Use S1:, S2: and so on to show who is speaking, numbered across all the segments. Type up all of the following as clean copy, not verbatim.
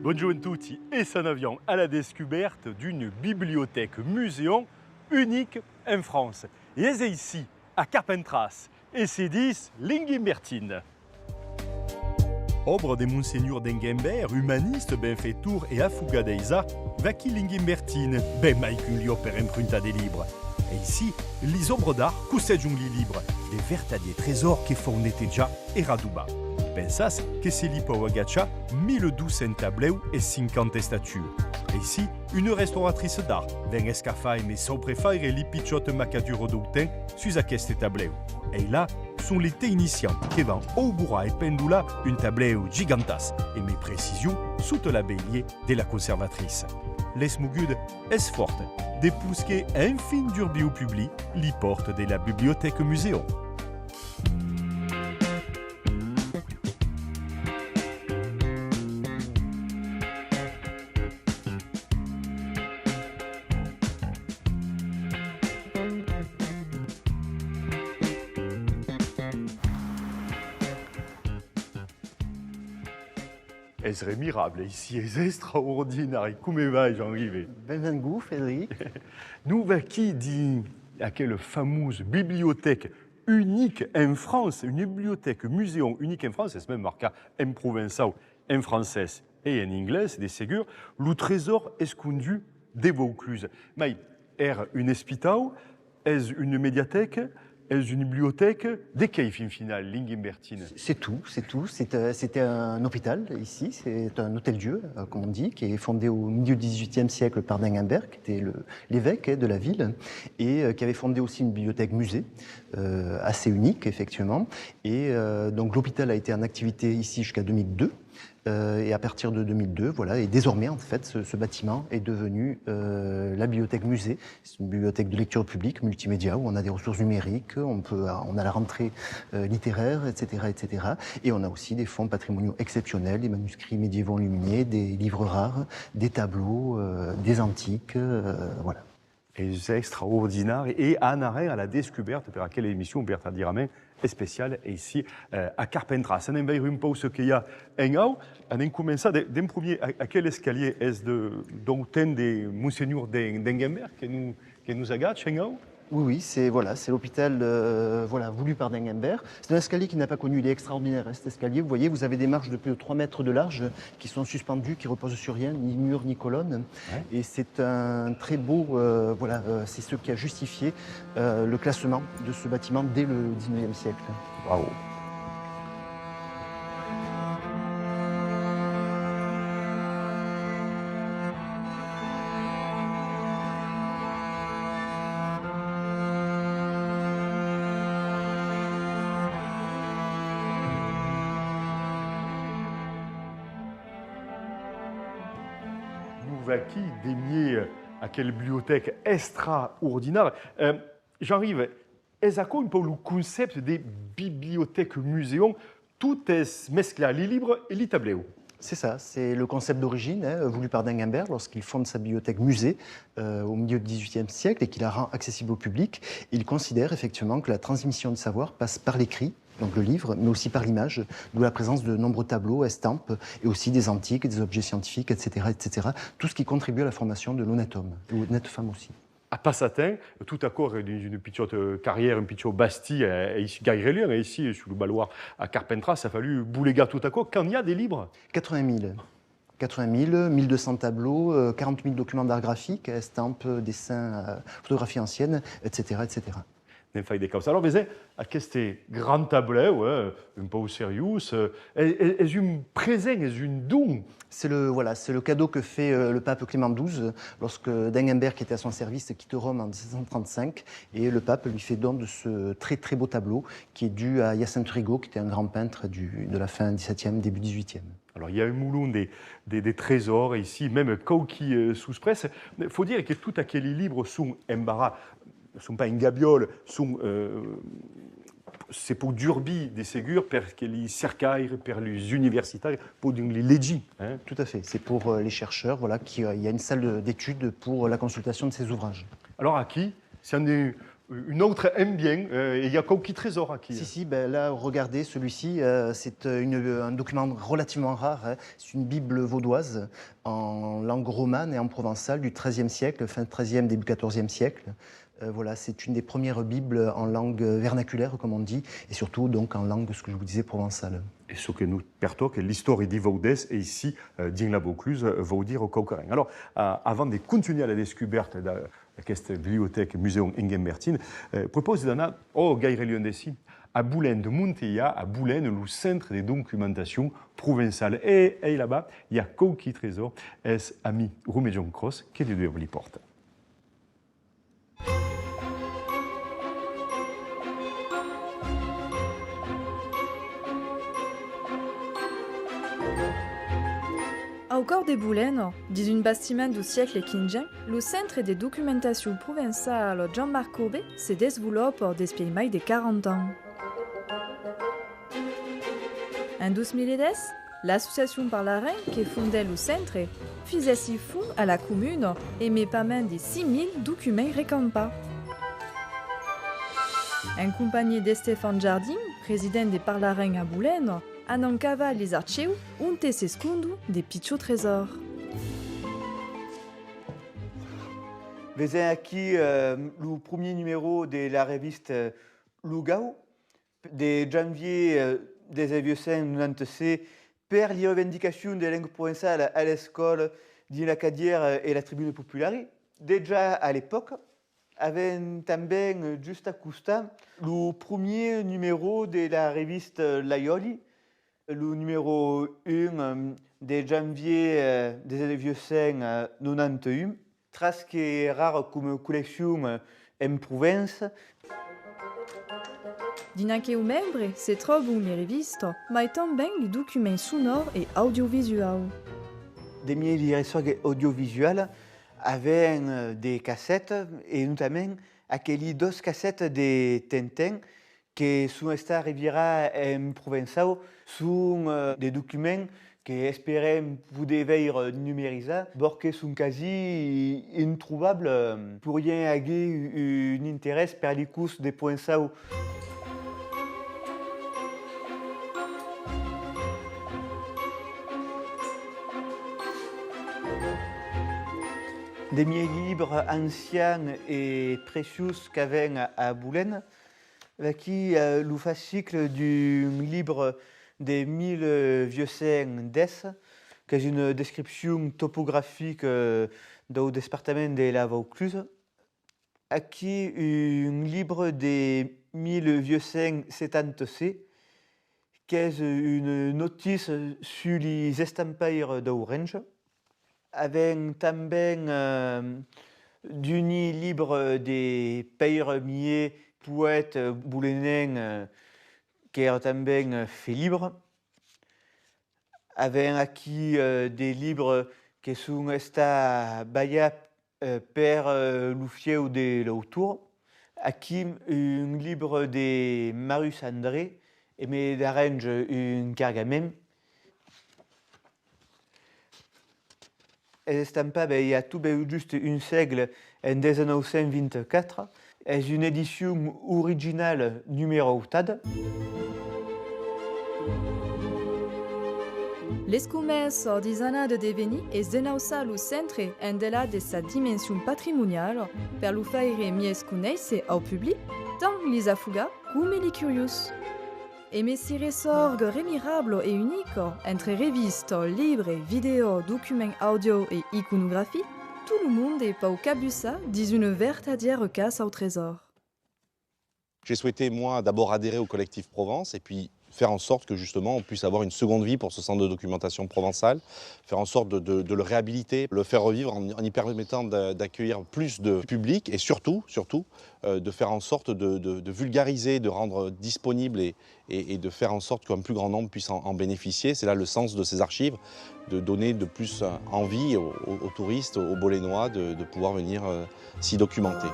S1: Bonjour a tutti et s'en avions à la découverte d'une bibliothèque muséum unique en France. Et c'est ici, à Carpentras, et c'est 10 Lingimbertine. Obra de Monseigneur d'Enghembert, humaniste, benfaiteur et affugadeiza, vaki Lingimbertine, ben maicun lieu per emprunta des libres. Et ici, les œuvres d'art costeggiano li libres, des vertadiers trésors che font nettejar e raduba. Pensas que c'est li pou agachar 1200 tableaux et 50 statues. Et ici, une restauratrice d'art vient escafar mes soprefaire li pichote macaduro d'outin sur aquest tableau. Et là, sont les initiants qui vont au bourra et pendula un tableau gigantas et mes précisions sous la bélier de la conservatrice. L'esmugud est forte, de pousquer un fin d'urbi au public, li porte de la bibliothèque muséum. C'est admirable ici, c'est extraordinaire. Comment va Jean-Yves?
S2: Benvenue, Frédéric.
S1: Nous qui dit à quelle fameuse bibliothèque unique en France, une bibliothèque muséum unique en France, c'est même marqué en provençal, en français et en anglais, c'est des ségur, le trésor escondu des Vaucluse. Mais est une hospital, est une médiathèque, est une bibliothèque, des caïfs en final, Lingimbertine.
S2: C'est tout, c'est tout. C'était un hôpital ici, c'est un hôtel-dieu, comme on dit, qui est fondé au milieu du XVIIIe siècle par Dengenberg, qui était l'évêque de la ville, et qui avait fondé aussi une bibliothèque-musée, assez unique, effectivement. Et donc l'hôpital a été en activité ici jusqu'à 2002. Et à partir de 2002, voilà, et désormais en fait, ce bâtiment est devenu la bibliothèque musée. C'est une bibliothèque de lecture publique, multimédia, où on a des ressources numériques, on a la rentrée littéraire, etc., etc. Et on a aussi des fonds patrimoniaux exceptionnels, des manuscrits médiévaux enluminés, des livres rares, des tableaux, des antiques, voilà.
S1: Et c'est extraordinaire. Et en arrière, à la découverte, pour laquelle l'émission, Bertrand Diramin, est spéciale, et ici, à Carpentras. On va un peu ce qu'il y a en haut. On a commencé d'un premier, à quel escalier est-ce d'Autun de Monseigneur d'Enghembert qui nous agache en haut?
S2: Oui, c'est l'hôpital voulu par Dengenberg. C'est un escalier qui n'a pas connu, il est extraordinaire, cet escalier. Vous voyez, vous avez des marches de plus de 3 mètres de large qui sont suspendues, qui reposent sur rien, ni mur, ni colonne. Ouais. Et c'est un très beau, c'est ce qui a justifié le classement de ce bâtiment dès le 19e siècle.
S1: Bravo. Qui dénier à quelle bibliothèque extraordinaire. J'arrive, est-ce un peu le concept des bibliothèques muséum, tout est mesclé, les livres et les tableaux.
S2: C'est ça, c'est le concept d'origine, voulu par Dengenberg lorsqu'il fonde sa bibliothèque musée au milieu du XVIIIe siècle et qu'il la rend accessible au public. Il considère effectivement que la transmission du savoir passe par l'écrit, donc le livre, mais aussi par l'image, d'où la présence de nombreux tableaux, estampes, et aussi des antiques, des objets scientifiques, etc., etc. Tout ce qui contribue à la formation de l'honnête homme, de l'honnête femme aussi.
S1: À Passatin, tout à corps d'une petite carrière, une petite bastille, ici, Gairelien, et ici, sur le Balois, à Carpentras, ça a fallu bouléga tout à corps. Quand il y a des livres
S2: 80 000. 80 000, 1200 tableaux, 40 000 documents d'art graphique, estampes, dessins, photographies anciennes, etc., etc.
S1: Alors, mais à ces grands tableaux, un peu sérieux, est une présence, est une don.
S2: C'est le cadeau que fait le pape Clément XII lorsque Dengenberg, qui était à son service, quitte Rome en 1735, et le pape lui fait don de ce très très beau tableau qui est dû à Hyacinthe Rigaud, qui était un grand peintre de la fin 17e, début 18e.
S1: Alors, il y a un moulon des trésors ici, même qui sous presse. Il faut dire que tout aquel livres sont embarras. Ne sont pas une gabiole, c'est pour d'urbi des ségures, pour les cercailles, pour les universitaires, pour les legis.
S2: Hein. Tout à fait, c'est pour les chercheurs, voilà, il y a une salle d'études pour la consultation de ces ouvrages.
S1: Alors à qui? C'est un Une autre aime bien, et il y a Conquis Trésor à qui?
S2: Si, ben là, regardez, celui-ci, c'est un document relativement rare. Hein. C'est une Bible vaudoise en langue romane et en provençal du XIIIe siècle, fin XIIIe, début XIVe siècle. Voilà, c'est une des premières Bibles en langue vernaculaire, comme on dit, et surtout donc en langue, ce que je vous disais, provençale.
S1: Et ce que nous perto que l'histoire di Vaudes et ici, din la Vaucluse, vau dire au Caucarin. Alors, avant de continuer à la découverte de cette bibliothèque Muséum Ingembertin, propose d'aller au Gaire Liondesi, à Boulen de Montilla, à Boulen, le centre de documentation provençale. Et là-bas, il y a Conquis Trésor, es ami Roumédion Cross, qui lui ouvre les portes.
S3: Au cor de Boulen, dins un bastiment du siècle XV, le Centre de documentation provençale Jean-Marc Courbet se développe depuis mai de 40 ans. En 2010, l'association Parlarin qui fondait le centre faisait si fou à la commune et met pas moins de 6000 documents récampés. En compagnie de Stéphane Jardin, président de Parlarin à Boulen, en encava les archives un te s'escondu des petits trésors.
S4: Vous avez ici le premier numéro de la reviste Lugao, de janvier des 1996, per les revendications des langues provençales à l'école de l'Acadière et la tribune populaire. Déjà à l'époque, avait también juste à Custa le premier numéro de la reviste Laioli, le numéro 1 de janvier des 1991, trace qui est rare comme collection en province.
S3: Dinanche membre se trouvent les revistes, mais também les documents sonores et audiovisuels.
S4: Des milliers de ressorts audiovisuels avaient des cassettes et notamment aquelles 2 cassettes de Tintin qui sont restés riviera en provençal sont des documents que espéraient vous devoir numériser, parce qu'ils sont quasi introuvables pour rien avoir un intérêt pour les courses des provençaux. Des livres anciens et précieux qu'avaient à Boulen, qui le fascicle du livre des 1000 vieux saints d'Es, qui est une description topographique du département de la Vaucluse. Qui un livre des 1000 vieux saints 70C, qui est une notice sur les estampires d'Orange. Avec também d'un livre des payermiers poètes boulénens qui est também fait libre. Avec acquis des livres qui sont restés baillés per l'Oufieu de l'autour. Acquis un livre de Marius André et mais d'arrange un cargamem. Estampé, il y a tout juste une seigle en 1924. C'est une édition originale numéro 4.
S3: L'escomès des années de devenir est denausa le centre en delà de sa dimension patrimoniale per le faire mieux connaître au public, tant les affugas comme les curieux. Et mais si ressorts remarquables et uniques entre revistes, livres, vidéos, documents audio et iconographie, tout le monde est pas au cabusa d'une véritable casse au trésor.
S5: J'ai souhaité, moi, d'abord adhérer au collectif Provence et puis faire en sorte que justement on puisse avoir une seconde vie pour ce centre de documentation provençale, faire en sorte de le réhabiliter, le faire revivre en y permettant d'accueillir plus de public et surtout de faire en sorte de vulgariser, de rendre disponible et de faire en sorte qu'un plus grand nombre puisse en bénéficier. C'est là le sens de ces archives, de donner de plus envie aux touristes, aux Bolénois de pouvoir venir s'y documenter.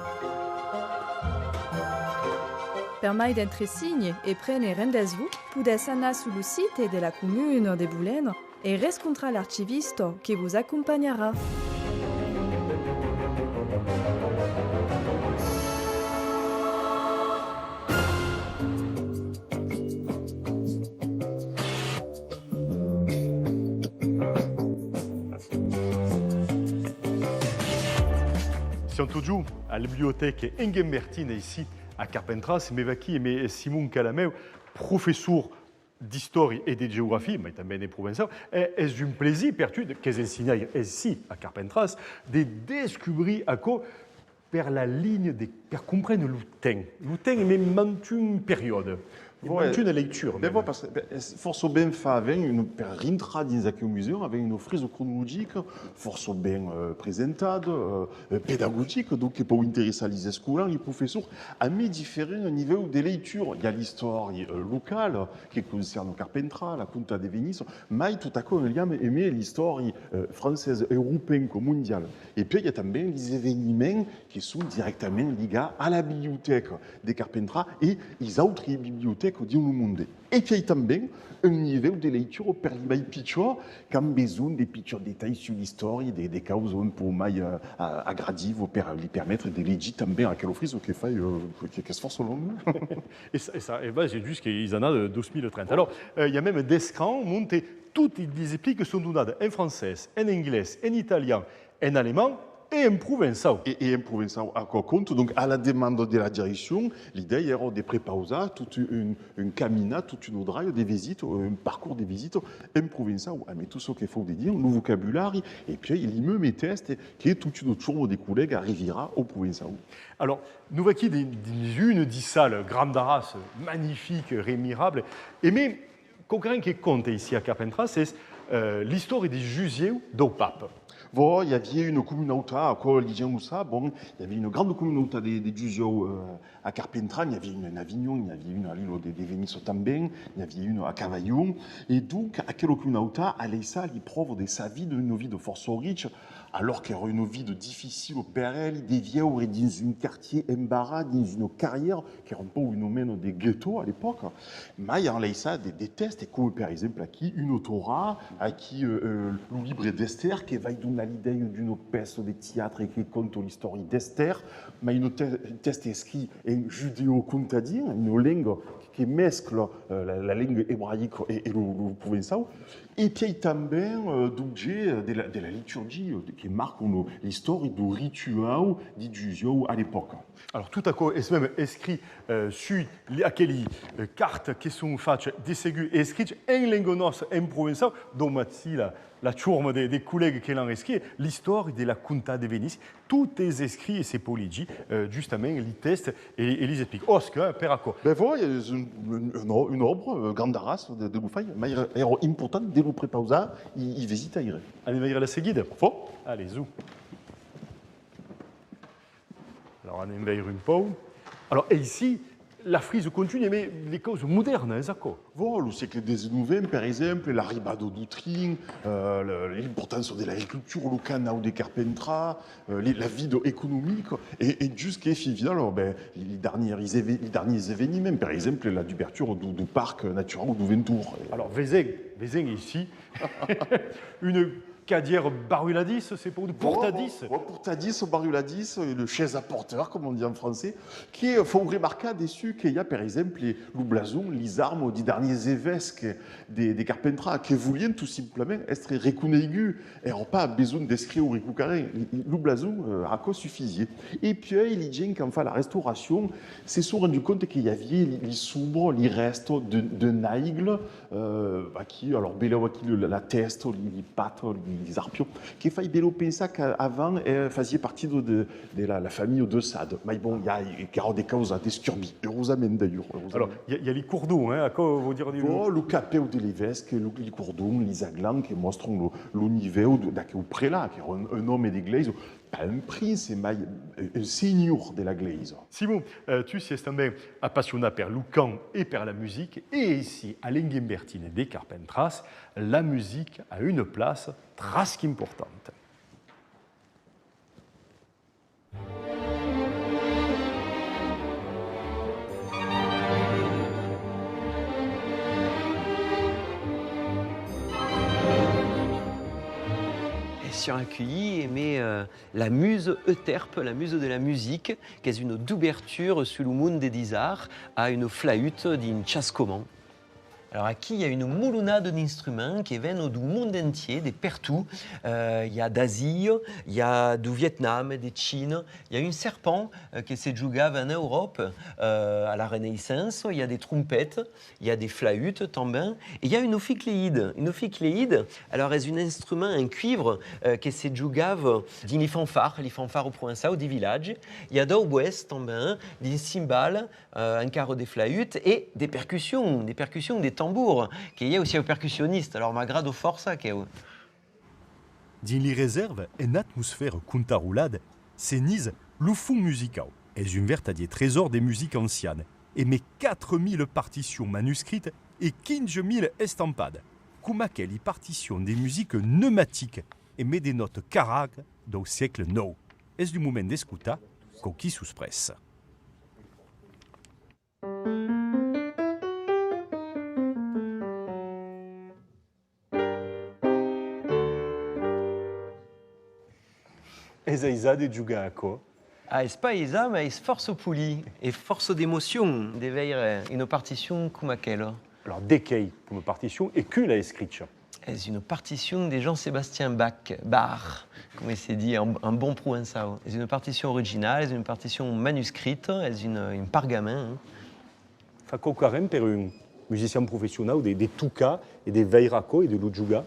S3: Permet d'être signe et prendre rendez-vous pour descendre sur le site de la commune de Boulen et rencontrer l'archiviste qui vous accompagnera.
S1: siamo giù alla biblioteca Enghembertine ici à Carpentras, mais qui est Simon Calameu, professeur d'histoire et de géographie, mais aussi de provençal, est un plaisir pour tu, que enseignais ici à Carpentras, de découvrir à quoi per la ligne per comprendre le temps. Le temps est même une période.
S6: Ouais,
S1: une lecture.
S6: Ben voilà, parce que force bien fait avec une per rintra dins aqui au museu avec une frise chronologique, force bien présentée, pédagogique, donc qui peut intéresser les écoles, les professeurs, à mes différents niveaux de lecture. Il y a l'histoire locale qui concerne Carpentras, la Conta de Venise, mais tout à coup, il y a aimé l'histoire française, européenne, mondiale. Et puis il y a aussi les événements qui sont directement liés à la bibliothèque de Carpentras et les autres bibliothèques au monde. Et puis, il y a aussi un niveau de lecture pour les pictures, qui ont besoin de pictures détails sur l'histoire, des causes un peu plus agradives pour lui permettre de lire aussi à quelle frise qui fait qui se force long.
S1: Et c'est juste qu'ils en ont de 2030. Alors, il y a même des écrans montés, toutes les expliques sont données en français, en anglais, en italien, en allemand, et en provençal.
S6: Et en provençal à quoi compte. Donc, à la demande de la direction, l'idée est de préparer toute une caminade, toute une drive des visites, un parcours des visites en provençal. Mais tout ce qu'il faut dire, le vocabulaire, et puis il me met test, qui est toute une autre chambre des collègues arrivera au provençal.
S1: Alors, nous voici une salle grande race, magnifique, rémirable, et mais, quelqu'un qui compte ici à Carpentras, c'est l'histoire des jusiers du pape.
S6: Bon, il y avait une communauté à quoi il y avait une grande communauté des Jusiers à Carpentras, il y avait une à Avignon, il y avait une à l'île de Venise também, il y avait une à Cavaillon, et donc à quelle communauté allait ça, il prouve de sa vie, d'une vie de force riche, alors qu'il y aurait une vie de difficile au Pérel, il déviait dans un quartier embarras, dans une carrière qui est un peu une mène des ghettos à l'époque. Mais il y a ça des tests, et comme par exemple, qui une autora, à qui le libre d'Esther, qui va donner l'idée d'une pièce de théâtre et qui compte l'histoire d'Esther, mais une test écrit en judéo-contadien, une langue qui mescle la langue hébraïque et le provençal. Et puis, il y a aussi d'objets de la liturgie qui marquent l'histoire du rituel des Jusiers à l'époque.
S1: Alors, tout à coup, c'est même écrit sur aquelles cartes qui sont faites des ségus et écrites en langue en provençal, dont la tourme des collègues qui l'ont écrit, l'histoire de la Conta de Venise, tout est écrit et c'est poligi, justement, les tests et les expliquent. Oscar, Peraco.
S6: Ben voilà, il y a une œuvre, grande race de Loufay, mais elle est importante, dès le préparer, il visite à Iré.
S1: Allez, va dire la seguide.
S6: Faut.
S1: Allez, zou. Alors, on va un peu. Alors, et ici, la frise continue, mais les causes modernes, hein, d'accord.
S6: Voilà, le siècle des XIX, par exemple, l'arribado d'Outrin, l'importance de l'agriculture locale ou des Carpentras, la vie économique, et jusqu'à finalement, les derniers événements, par exemple, l'ouverture du parc naturel du Ventoux.
S1: Alors, Vézeng ici, une cadière Baruladis, c'est pour Portadis.
S6: Portadis, Baruladis, le chaise à porteur, comme on dit en français, qui font remarquer dessus qu'il y a, par exemple, le blason, les armes des derniers évêques des Carpentras, qui voulaient tout simplement être reconnus et n'ont pas besoin d'inscrire au récoucaré. Le blason, à quoi suffisait. Et puis, les gens qui ont fait la restauration se sont rendus compte qu'il y avait les soubres, les restes de naigles, qui, alors, la teste, les pattes, les arpions, qui fait développer ça qu'avant, faisait partie de la famille de Sade. Mais bon, il y a des causes des scurbis. Heureusement d'ailleurs.
S1: Alors, il y a les cours d'eau, hein, à quoi vous dire
S6: le capéo de l'évêque, les cours d'eau, les aglans qui montrent le niveau du prélat, qui est un homme d'église, pas un prince, mais un seigneur de l'église.
S1: Simon, tu sais também appassionné par le chant et par la musique, et ici, à l'Enghembertine des Carpentras, la musique a une place très importante.
S7: Sur accueilli, mais la muse Euterpe, la muse de la musique, qui est une d'ouverture sur le monde des arts, à une flûte d'une chascoman. Alors aquí, il y a une moulonnade d'instruments qui viennent du monde entier, des partout. Il y a d'Asie, il y a du Vietnam, de Chine. Il y a une serpent qui s'est jouée en Europe à la Renaissance. Il y a des trompettes, il y a des flûtes, tambins. Et il y a une ophicléide. Une ophicléide, alors, c'est un instrument, un cuivre qui s'est joué dans les fanfares au provençal, des villages. Il y a d'oboès, tambins, des cymbales, encore des flûtes et des percussions, des tambours, qu'il y a aussi aux percussionnistes. Alors, m'agrade fort ça.
S1: Din li réserve, en atmosphère contaroulade, s'enise le fond musical. Est un véritable trésor des musiques anciennes. Et mes 4000 partitions manuscrites et 15 000 estampades. Comme quelle partition des musiques pneumatiques et met des notes caragues du siècle IX. Est du moment d'escuta qui suspresse.
S8: Esaïsa de Djougako.
S7: Ah, c'est pas ça, mais c'est force poli et force d'émotion d'éveiller une partition comme quelle.
S8: Alors, Dekei, comme partition, et que la escriture.
S7: C'est une partition de Jean-Sébastien Bach, comme c'est dit en bon provençal. C'est une partition originale, c'est une partition manuscrite, c'est une pergamen.
S8: Fa carrément pour un musicien professionnel, des tuka et des veirako et de l'udjuga.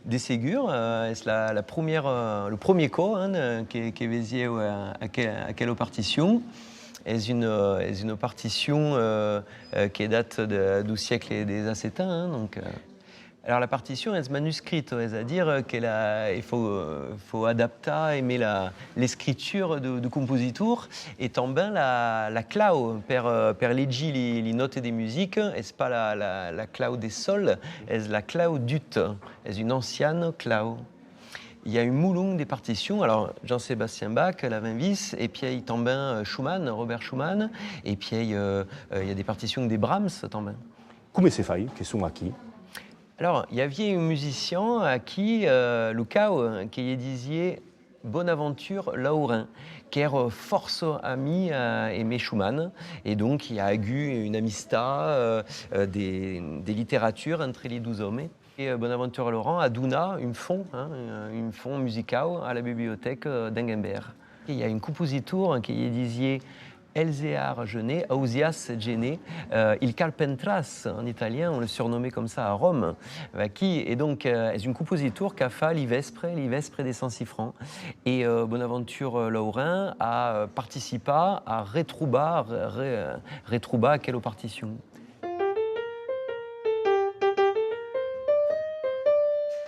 S7: Des ségures, c'est le premier cas qui est visé à quelle partition. C'est une partition qui date du siècle des Acétins. Donc, alors la partition est manuscrite, c'est-à-dire qu'il faut adapter, aimer l'écriture du compositeur et tomber la clau per leggi les notes des musiques, et c'est pas la clau des sols, c'est la clau d'ut, c'est une ancienne clau. Il y a une moulon des partitions, alors Jean-Sébastien Bach, la 20 vis, et puis il tombe Schumann, Robert Schumann, et puis il y a des partitions des Brahms tombent.
S8: Comment c'est fait, qui sont acquis?
S7: Alors, il y avait un musicien à qui, Lucao, qui disait Bonaventure Laurin, qui est force ami aimé Schumann, et donc il y a eu une amistad des littératures entre les 12 hommes. Et Bonaventure Laurent a donné un fonds musical à la bibliothèque d'Engenberg. Il y a un compositeur qui disait Elzéar Genet, Ausias Genet, il Carpentras en italien, on le surnommait comme ça à Rome, qui est donc est un compositeur qui a fait les Vespres des Saint-Cifrans. Et Bonaventure Laurin a participé à retrouba à quelle partition.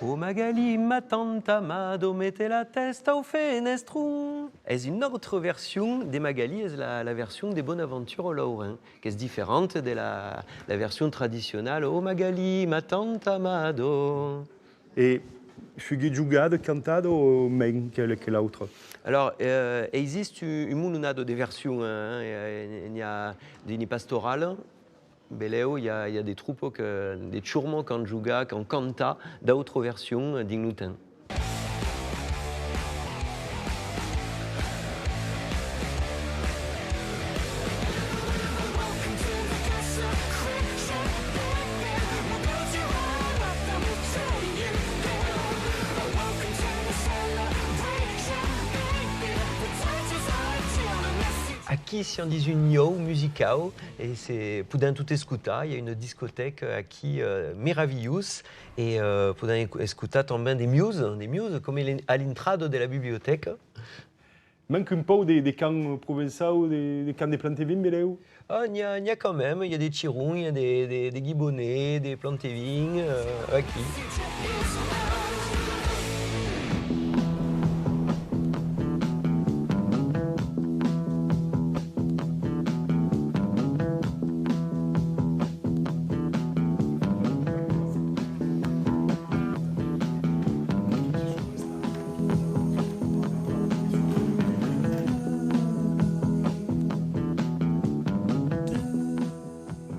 S7: O Magali, ma tante Amado, mettez la testa au fenestrum. C'est une autre version des Magali, c'est la version des Bonaventure Laurin, qui est différente de la version traditionnelle. O Magali, ma tante Amado.
S8: Et fugui jugado, cantado, mais quelle est l'autre?
S7: Alors, il existe une moulonnade de versions. Il y a des pastorales. Beleu, il y a des troupeaux, des churmos qui jouent, qui cantent d'autres versions d'Ignutin. Aquí, si on dit une yo musical, et c'est pour tout escuta, il y a une discothèque aquí meraviglieuse, et pour escuta tomber des muses, comme à l'entrée de la bibliothèque.
S8: Manque un peu des camps provençaux, des camps de plantes vignes, Beleu?
S7: Il y a quand même, il y a des chirons, il y a des guibonnets, des plantes vignes, aquí.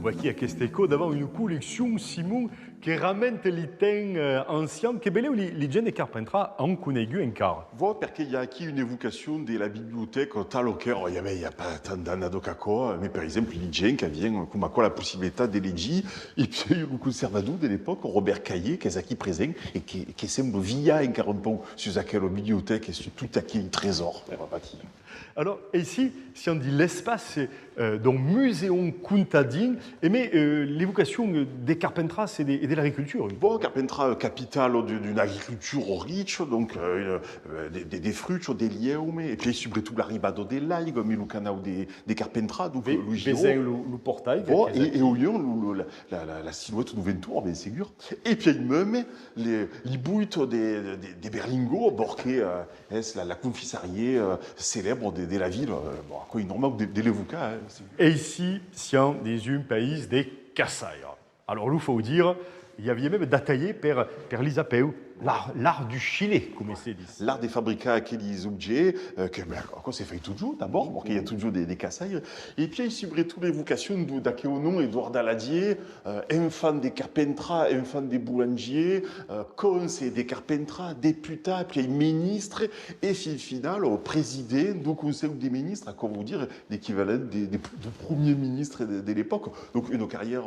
S1: voici à Questeco d'avoir une collection, Simon, qui ramène les thèmes anciens, qui est belle les gens de Carpentras en connaissent encore.
S6: Voilà, parce qu'il y a ici une évocation de la bibliothèque tal auquel il n'y a pas tant d'anadocaco, mais par exemple, les gens qui viennent, comme la possibilité de l'édit, et puis il y a le conservateur de l'époque, Robert Caillé, qui est ici présent, et qui semble via un carton sur laquelle bibliothèque et sur tout un trésor.
S1: Alors, ici, si on dit l'espace, c'est donc Muséum Contadin, mais l'évocation des Carpentras et de l'agriculture.
S6: Bon, Carpentras, capitale d'une agriculture riche, donc des fruits, des lièvres, et puis surtout l'arribado des laigues, mais le canal des Carpentras, donc
S1: le portail.
S6: Bon, et au lieu, la silhouette de Ventour, bien sûr. Et puis même, les bouilles des berlingots, borqués, la confisariée célèbre de la ville, bon, quoi, normal de l'évoca.
S1: Et ici, c'est un des pays des Kassai. Alors, il faut dire, il y avait même détaillé par l'Isapeu, l'art du Chili, comme c'est dit.
S6: L'art de fabriquer aquells objets, que c'est fait toujours, d'abord, parce qu'il y a toujours des Kassai. Et puis, surtout l'évocation d'aquel nom, Édouard Daladier, enfant des Carpentras, enfant des boulangers, conseiller des Carpentras, député, puis ministre, et final, président du Conseil des ministres, comment vous dire, l'équivalent du premier ministre de l'époque. Donc, une carrière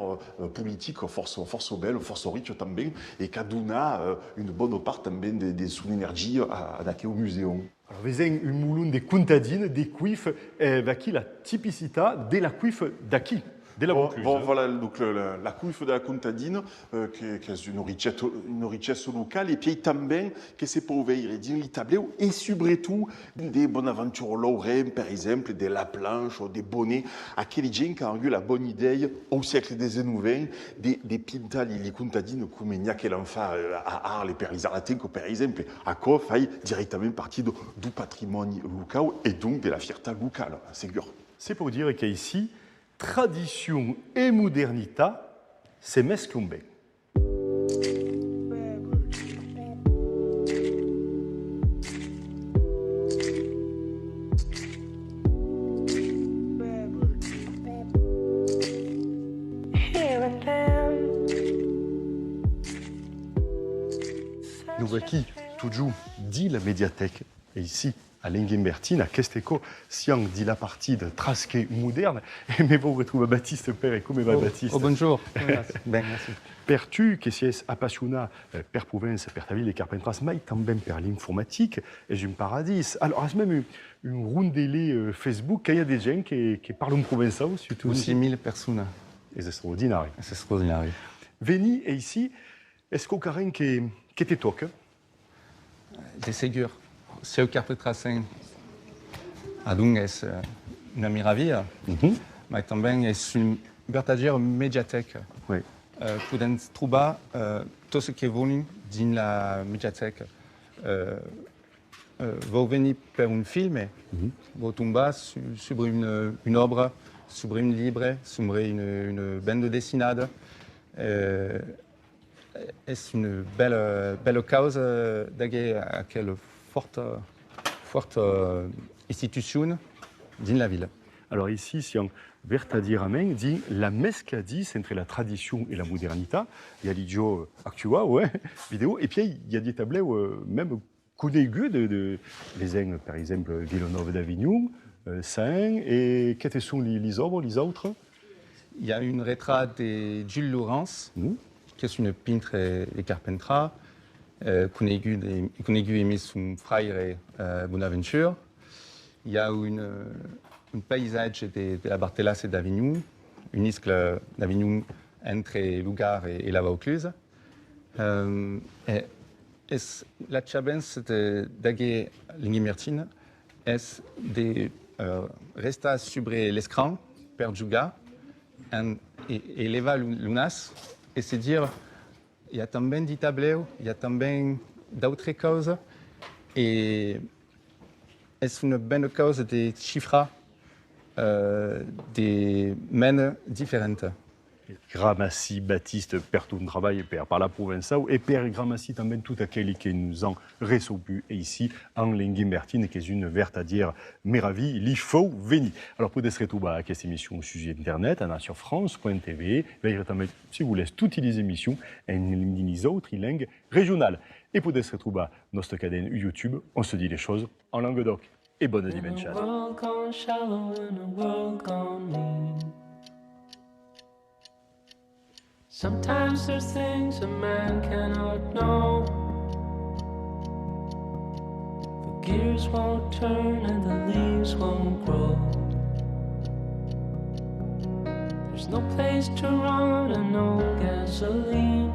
S6: politique force belle, force riche, também, et Kaduna, une bonne part também de son énergie au muséum.
S1: Alors, vous avez un moulin de contadines, des cuifs, avec la typicité de la cuif d'aqui.
S6: Voilà, donc la cuif de la contadine, qui est une richesse locale, et puis também, que c'est pour ouvrir des tableaux, et surtout des Bonaventure Lorraine, par exemple, des La Planche, des bonnets, à quel gens qui ont eu la bonne idée, au siècle des XIX, des pintales et les contadines, comme il y a qu'elle en fait à Arles et par exemple, à quoi fait directement partie du patrimoine local, et donc de la fierté locale, c'est sûr.
S1: C'est pour dire qu'ici, tradition et modernité, c'est mescumbe. Nous voici toujours dit la médiathèque, et ici, à Linguimbertine, à Questeco, si on dit la partie de trasquet moderne, mais vous retrouvez Baptiste Père et comment va Baptiste?
S9: Bonjour. Ben, merci.
S1: Per tu, che si es appassiona per province, per ta ville de Carpentras, mais també per l'informatique, és un paradis. Alors, c'est même une rondelle Facebook, qu'il y a des gens qui parlent provençal, surtout.
S9: 11 000 personnes.
S1: Et c'est extraordinaire.
S9: C'est extraordinaire.
S1: Veni, et ici, est-ce qu'au carré qui te toque?
S9: C'est sûr. C'est au Carpentras, donc c'est une miravilha, mais também c'est une verdadeira médiathèque.
S1: Oui.
S9: Podem trouver tout ce que voulez dans la médiathèque. Vous venez pour un film, vous tombez sur une œuvre, sur un livre, sur une bande dessinée. C'est une belle cause d'avoir quelle forte institution dans la ville.
S1: Alors ici, si on vertadierament dit la mescadis entre la tradition et la modernité. Il y a l'idiot actuel, ouais, vidéo, et puis il y a des tableaux même connus de les uns, par exemple, Villeneuve d'Avignon, Saint, et quels sont les autres?
S9: Il y a une retraite de Jules Laurence, qui est une peintre de Carpentras, qu'on a aimé son frère Bonaventure. Il y a un paysage de la Barthellas et d'Avignon, une iscle d'Avignon entre Lugar et la Vaucluse. La challenge de Linguimbertine est de rester sur l'écran per jugar et élever l'unas et se dire il y a também des tableaux, il y a também d'autres choses et c'est une bonne cause de chiffrer des mènes différentes.
S1: Gramassi Baptiste per ton travail per par la Provençau et per Gramassi também tout aquel qui nous en reçobu et ici en Linguimbertine qui est une vertadière méraville li faut venir. Alors pour destre tout à cette émission au sujet internet sur france.tv si vous laissez toutes les émissions en les autres langues régionales et pour destre tout notre cadenne YouTube on se dit les choses en langue doc et bonne dimanche.
S10: Sometimes there's things a man cannot know. The gears won't turn and the leaves won't grow. There's no place to run and no gasoline.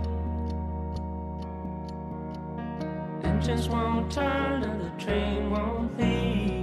S10: Engines won't turn and the train won't leave.